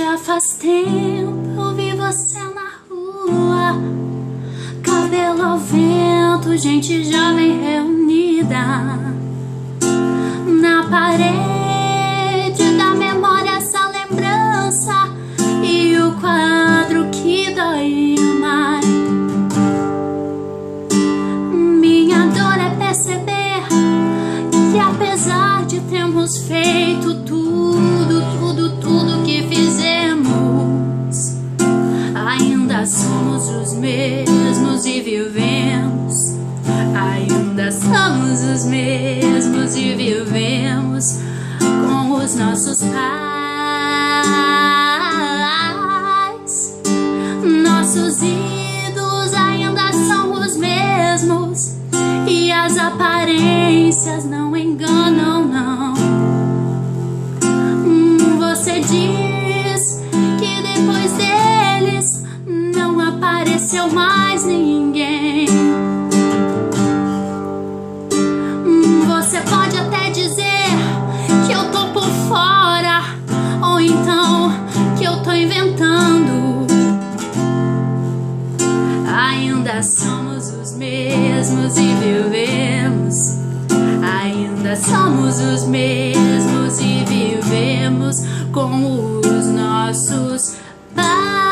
Já faz tempo eu vi você na rua, cabelo ao vento, gente jovem reunida. Na parede da memória essa lembrança e o quadro que dói mais. Minha dor é perceber que apesar de termos feito tudo que fizemos, ainda somos os mesmos e vivemos. Ainda somos os mesmos e vivemos com os nossos pais. Nossos ídolos ainda são os mesmos e as aparências não enganam, não. Você diz que depois deles não apareceu mais ninguém. Você pode até dizer que eu tô por fora, ou então que eu tô inventando. Ainda somos os mesmos e vivemos. Ainda somos os mesmos e vivemos com os nossos pais.